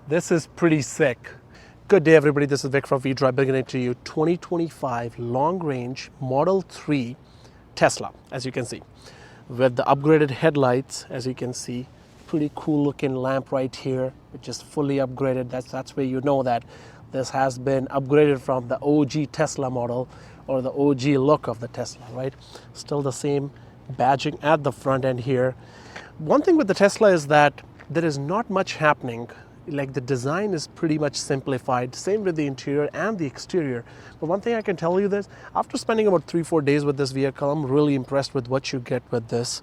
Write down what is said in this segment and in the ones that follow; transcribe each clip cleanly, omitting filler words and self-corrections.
This is pretty sick. Good day, everybody. This is Vic from VDrive, bringing it to you 2025 long-range Model 3 Tesla, as you can see, with the upgraded headlights. As you can see, pretty cool looking lamp right here, which is fully upgraded. That's where you know that this has been upgraded from the OG Tesla model, or the OG look of the Tesla, right? Still the same badging at the front end here. One thing with the Tesla is that there is not much happening. Like, the design is pretty much simplified, same with the interior and the exterior. But one thing I can tell you this, after spending about 3-4 days with this vehicle, I'm really impressed with what you get with this.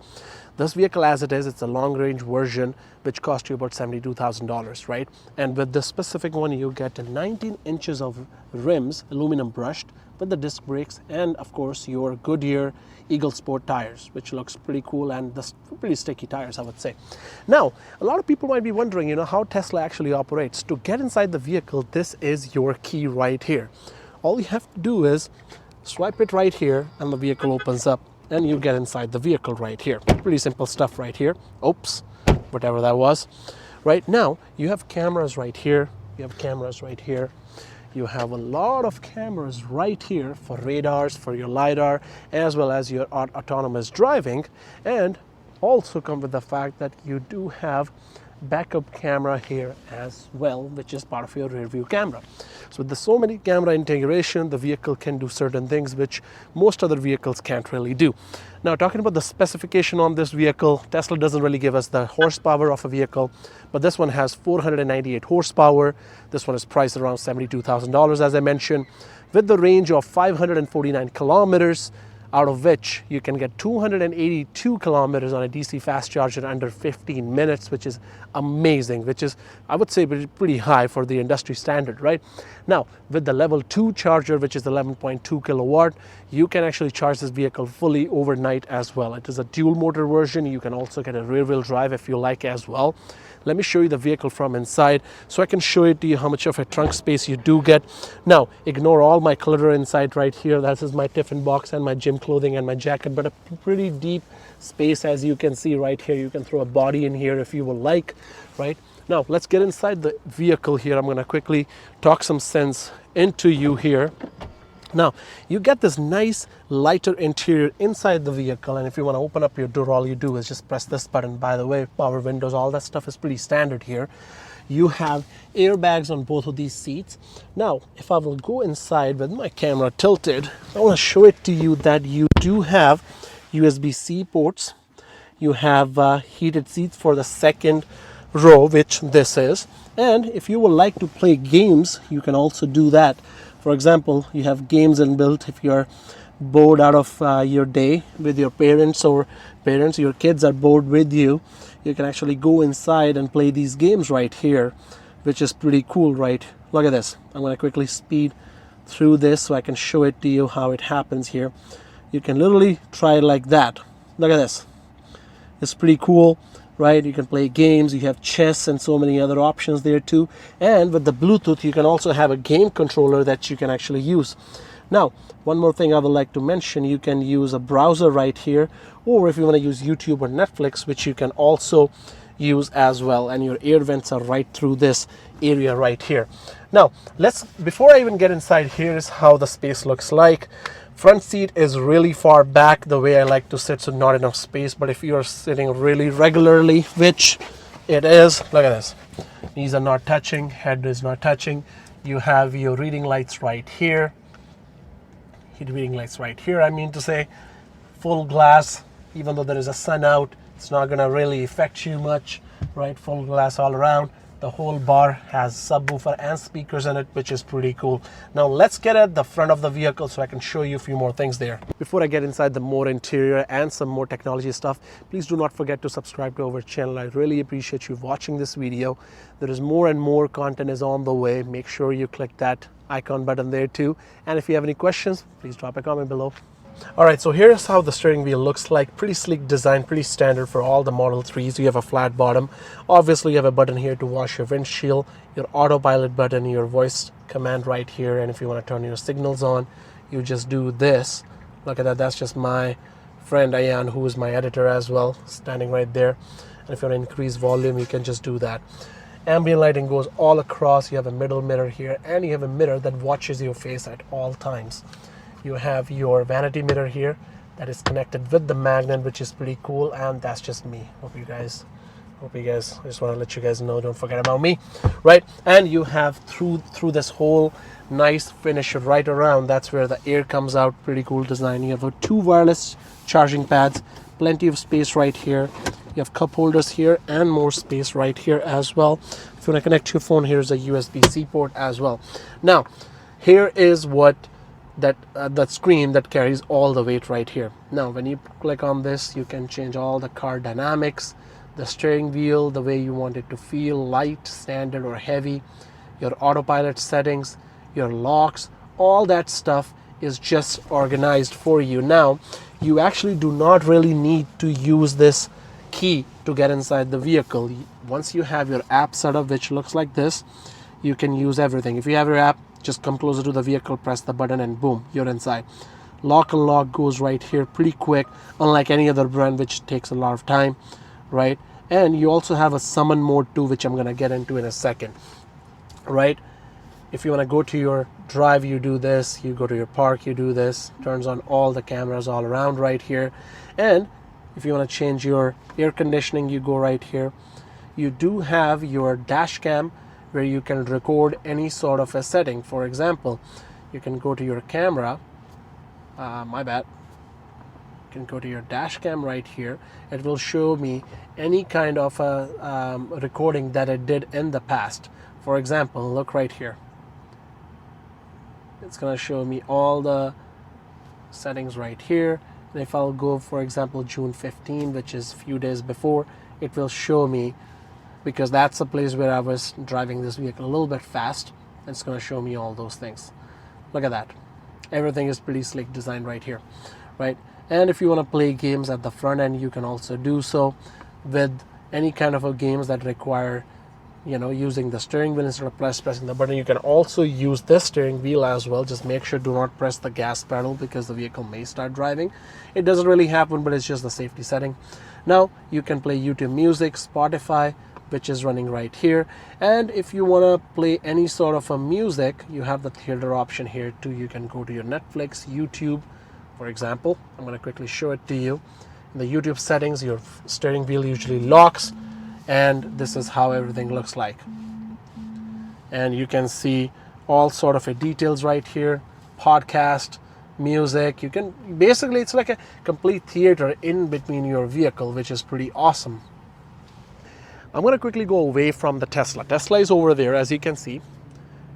This vehicle as it is, it's a long range version, which cost you about $72,000, right? And with this specific one, you get 19 inches of rims, aluminum brushed, with the disc brakes, and of course your Goodyear Eagle Sport tires, which looks pretty cool, and the pretty sticky tires, I would say. Now, a lot of people might be wondering, how Tesla actually operates. To get inside the vehicle, this is your key right here. All you have to do is swipe it right here, and the vehicle opens up, and you get inside the vehicle right here. Pretty simple stuff right here. Oops, whatever that was. Right now, you have cameras right here. You have cameras right here. You have a lot of cameras right here for radars, for your LiDAR, as well as your autonomous driving, and also come with the fact that you do have backup camera here as well, which is part of your rear view camera. So with so many camera integration, the vehicle can do certain things which most other vehicles can't really do. Now, talking about the specification on this vehicle, Tesla doesn't really give us the horsepower of a vehicle, but this one has 498 horsepower. This one is priced around $72,000, as I mentioned, with the range of 549 kilometers, out of which you can get 282 kilometers on a DC fast charger in under 15 minutes, which is amazing, which is, I would say, pretty high for the industry standard, right? Now, with the level 2 charger, which is 11.2 kilowatt, you can actually charge this vehicle fully overnight as well. It is a dual motor version. You can also get a rear wheel drive if you like as well. Let me show you the vehicle from inside so I can show it to you how much of a trunk space you do get. Now, ignore all my clutter inside right here. That is my tiffin box and my gym clothing and my jacket, but a pretty deep space, as you can see right here. You can throw a body in here if you would like, right? Now, let's get inside the vehicle here. I'm going to quickly talk some sense into you here. Now, you get this nice lighter interior inside the vehicle, and if you want to open up your door, all you do is just press this button. By the way, power windows, all that stuff is pretty standard here. You have airbags on both of these seats. Now, if I will go inside with my camera tilted, I want to show it to you that you do have USB-C ports. You have heated seats for the second row, which this is, and if you would like to play games, you can also do that. For example, you have games inbuilt. If you're bored out of your day with your parents, or your kids are bored with you, you can actually go inside and play these games right here, which is pretty cool, right? Look at this. I'm going to quickly speed through this so I can show it to you how it happens here. You can literally try it like that. Look at this. It's pretty cool, right? You can play games, you have chess and so many other options there too. And with the Bluetooth, you can also have a game controller that you can actually use. Now, one more thing I would like to mention, you can use a browser right here, or if you want to use YouTube or Netflix, which you can also use as well, and your air vents are right through this area right here. Now, before I even get inside, here's how the space looks like. Front seat is really far back, the way I like to sit, so not enough space. But if you are sitting really regularly, which it is, look at this. Knees are not touching, head is not touching. You have your reading lights right here. Reading lights right here, I mean to say. Full glass, even though there is a sun out, it's not going to really affect you much, right? Full glass all around. The whole bar has subwoofer and speakers in it, which is pretty cool. Now let's get at the front of the vehicle so I can show you a few more things there. Before I get inside the more interior and some more technology stuff, please do not forget to subscribe to our channel. I really appreciate you watching this video. There is more and more content is on the way. Make sure you click that icon button there too. And if you have any questions, please drop a comment below. Alright, so here's how the steering wheel looks like. Pretty sleek design, pretty standard for all the Model 3s. You have a flat bottom. Obviously, you have a button here to wash your windshield, your autopilot button, your voice command right here. And if you want to turn your signals on, you just do this. Look at that. That's just my friend Ayan, who is my editor as well, standing right there. And if you want to increase volume, you can just do that. Ambient lighting goes all across. You have a middle mirror here, and you have a mirror that watches your face at all times. You have your vanity mirror here that is connected with the magnet, which is pretty cool. And that's just me. Hope you guys, I just want to let you guys know, don't forget about me, right? And you have through this whole nice finish right around, that's where the air comes out. Pretty cool design. You have 2 wireless charging pads, plenty of space right here. You have cup holders here and more space right here as well. If you want to connect your phone, here's a USB-C port as well. Now, here is what that screen that carries all the weight right here. Now, when you click on this, you can change all the car dynamics, the steering wheel, the way you want it to feel, light, standard, or heavy, your autopilot settings, your locks, all that stuff is just organized for you. Now, you actually do not really need to use this key to get inside the vehicle. Once you have your app set up, which looks like this, you can use everything. If you have your app, just come closer to the vehicle, press the button, and boom, you're inside. Lock and lock goes right here pretty quick, unlike any other brand, which takes a lot of time, right? And you also have a summon mode too, which I'm going to get into in a second, right? If you want to go to your drive, you do this. You go to your park, you do this. Turns on all the cameras all around right here. And if you want to change your air conditioning, you go right here. You do have your dash cam where you can record any sort of a setting. For example, you can go to your camera. You can go to your dash cam right here. It will show me any kind of a recording that it did in the past. For example, look right here. It's going to show me all the settings right here. And if I'll go, for example, June 15, which is a few days before, it will show me, because that's the place where I was driving this vehicle a little bit fast. It's going to show me all those things. Look at that. Everything is pretty slick design right here, right? And if you want to play games at the front end, you can also do so with any kind of a games that require, using the steering wheel instead of pressing the button. You can also use this steering wheel as well. Just make sure do not press the gas pedal because the vehicle may start driving. It doesn't really happen, but it's just a safety setting. Now you can play YouTube Music, Spotify, which is running right here. And if you want to play any sort of a music, you have the theater option here too. You can go to your Netflix, YouTube, for example. I'm going to quickly show it to you. In the YouTube settings, your steering wheel usually locks, and this is how everything looks like. And you can see all sort of details right here, podcast, music. You can basically, it's like a complete theater in between your vehicle, which is pretty awesome. I'm going to quickly go away from the Tesla. Tesla is over there, as you can see,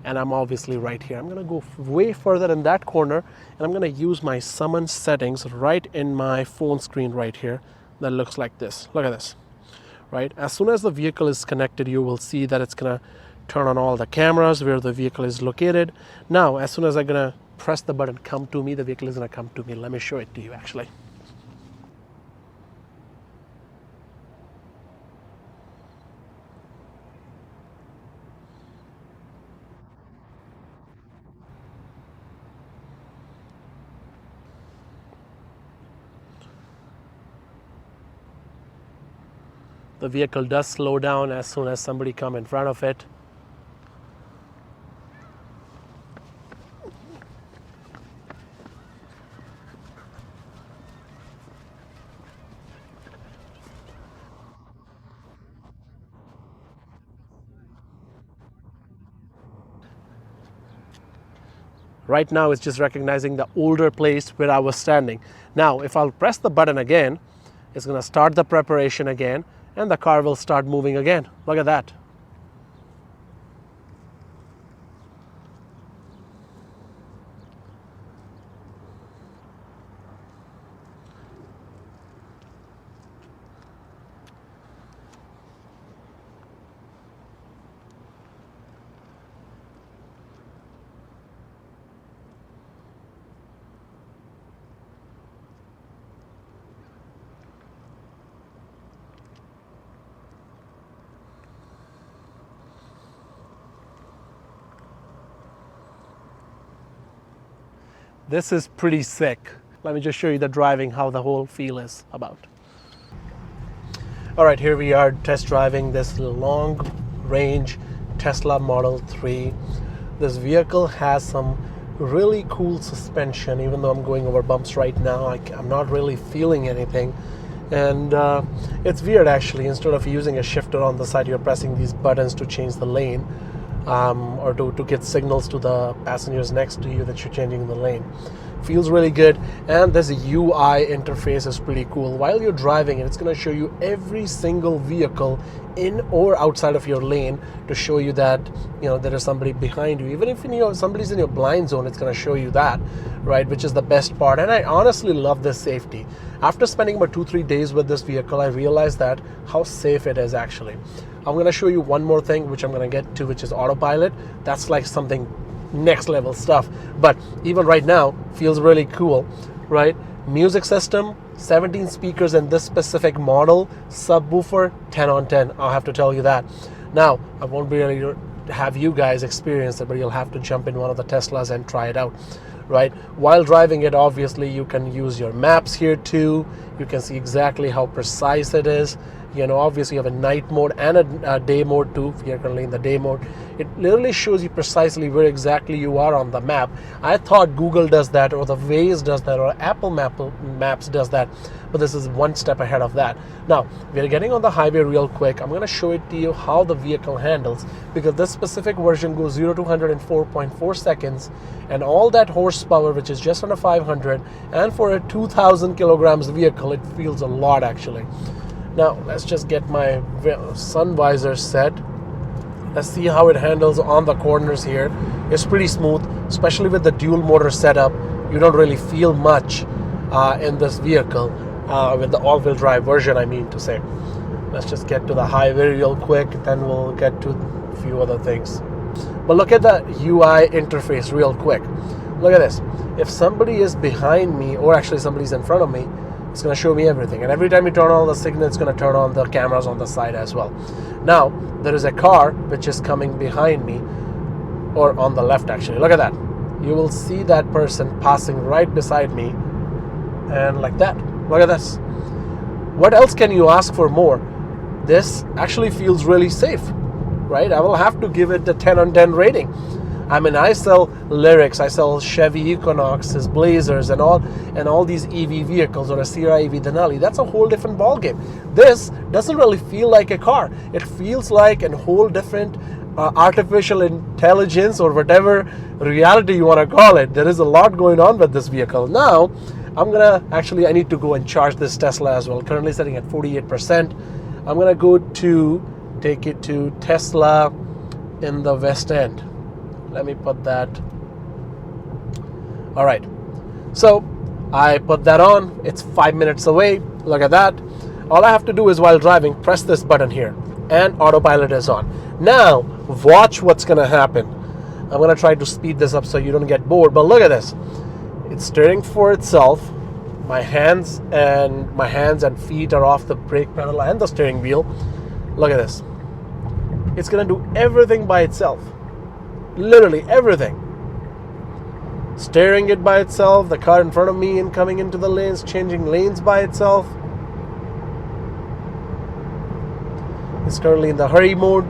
and I'm obviously right here. I'm going to go way further in that corner, and I'm going to use my summon settings right in my phone screen right here. That looks like this. Look at this, right? As soon as the vehicle is connected, you will see that it's going to turn on all the cameras where the vehicle is located. Now, as soon as I'm going to press the button, come to me, the vehicle is going to come to me. Let me show it to you, actually. The vehicle does slow down as soon as somebody comes in front of it. Right now it's just recognizing the older place where I was standing. Now if I'll press the button again, it's going to start the preparation again, and the car will start moving again. Look at that. This is pretty sick. Let me just show you the driving, how the whole feel is about. All right, here we are test driving this long range Tesla Model 3. This vehicle has some really cool suspension. Even though I'm going over bumps right now, I'm not really feeling anything. And it's weird actually. Instead of using a shifter on the side, you're pressing these buttons to change the lane, or to get signals to the passengers next to you that you're changing the lane. Feels really good, and this UI interface is pretty cool. While you're driving it, it's going to show you every single vehicle in or outside of your lane to show you that there is somebody behind you. Even if somebody's in your blind zone, it's going to show you that, right? Which is the best part. And I honestly love this safety. After spending about 2-3 days with this vehicle, I realized that how safe it is actually. I'm going to show you one more thing, which I'm going to get to, which is autopilot. That's like something next level stuff, but even right now feels really cool, right? Music system, 17 speakers in this specific model, subwoofer 10 on 10. I'll have to tell you that. Now I won't be able to have you guys experience it, but you'll have to jump in one of the Teslas and try it out, right? While driving it, obviously you can use your maps here too. You can see exactly how precise it is. Obviously you have a night mode and a day mode too. If you're currently in the day mode, it literally shows you precisely where exactly you are on the map. I thought Google does that, or the Waze does that, or Apple Maps does that, but this is one step ahead of that. Now we're getting on the highway real quick. I'm going to show it to you how the vehicle handles, because this specific version goes 0 to 100 in 4.4 seconds, and all that horsepower, which is just under 500, and for a 2,000 kilograms vehicle, it feels a lot actually. Now let's just get my sun visor set. Let's see how it handles on the corners here. It's pretty smooth, especially with the dual motor setup. You don't really feel much in this vehicle with the all-wheel drive version, I mean to say. Let's just get to the highway real quick, then we'll get to a few other things. But look at the UI interface real quick. Look at this. If somebody is behind me, or actually somebody's in front of me, it's going to show me everything. And every time you turn on the signal, it's going to turn on the cameras on the side as well. Now, there is a car which is coming behind me, or on the left actually. Look at that. You will see that person passing right beside me, and like that. Look at this. What else can you ask for more? This actually feels really safe, right? I will have to give it the 10 on 10 rating. I mean, I sell Lyrics, I sell Chevy Equinoxes, Blazers, and all these EV vehicles, or a Sierra EV Denali. That's a whole different ballgame. This doesn't really feel like a car. It feels like a whole different artificial intelligence, or whatever reality you want to call it. There is a lot going on with this vehicle. Now, I need to go and charge this Tesla as well. Currently sitting at 48%. I'm gonna go to take it to Tesla in the West End. Let me put that. All right, so I put that on. It's 5 minutes away. Look at that. All I have to do is, while driving, press this button here, and autopilot is on. Now watch what's gonna happen. I'm gonna try to speed this up so you don't get bored, but look at this. It's steering for itself. My hands and feet are off the brake pedal and the steering wheel. Look at this. It's gonna do everything by itself. Literally everything. Steering it by itself, the car in front of me and coming into the lanes, changing lanes by itself. It's currently in the hurry mode.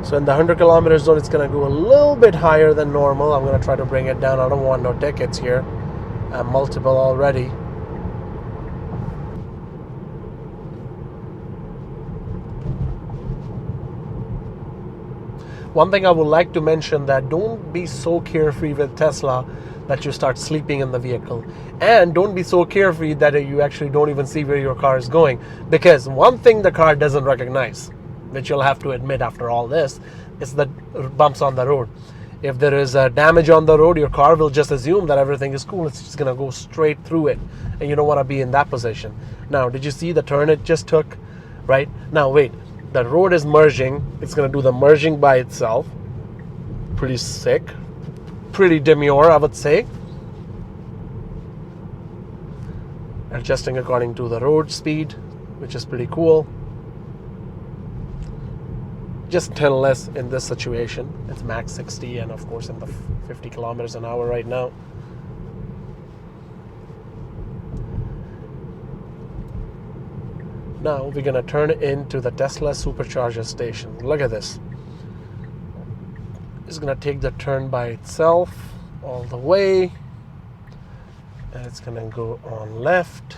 So in the 100 kilometer zone, it's going to go a little bit higher than normal. I'm going to try to bring it down. I don't want no tickets here. I'm multiple already. One thing I would like to mention, that don't be so carefree with Tesla that you start sleeping in the vehicle. And don't be so carefree that you actually don't even see where your car is going. Because one thing the car doesn't recognize, which you'll have to admit after all this, is the bumps on the road. If there is a damage on the road, your car will just assume that everything is cool. It's just going to go straight through it. And you don't want to be in that position. Now, did you see the turn it just took? Right? Now, wait. The road is merging. It's going to do the merging by itself. Pretty sick. Pretty demure, I would say. Adjusting according to the road speed, which is pretty cool. Just 10 less in this situation. It's max 60 and of course in the 50 kilometers an hour right now. Now we're going to turn it into the Tesla supercharger station. Look at this. is going to take the turn by itself all the way, and it's going to go on left,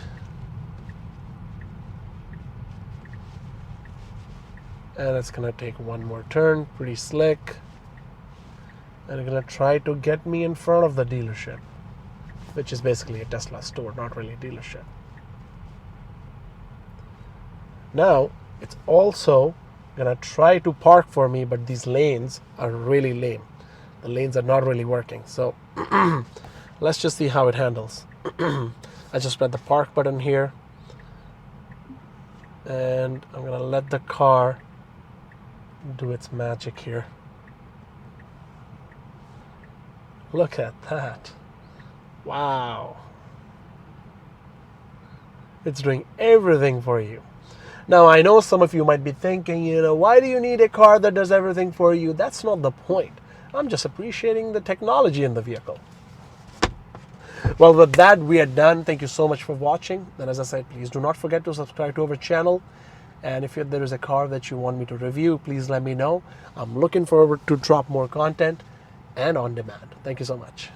and it's going to take one more turn, pretty slick, and it's going to try to get me in front of the dealership, which is basically a Tesla store, not really a dealership. Now it's also gonna try to park for me, but these lanes are really lame. The lanes are not really working. So let's just see how it handles. I just press the park button here, and I'm gonna let the car do its magic here. Look at that. Wow. It's doing everything for you. Now, I know some of you might be thinking, why do you need a car that does everything for you? That's not the point. I'm just appreciating the technology in the vehicle. Well, with that, we are done. Thank you so much for watching. And as I said, please do not forget to subscribe to our channel. And if there is a car that you want me to review, please let me know. I'm looking forward to drop more content and on demand. Thank you so much.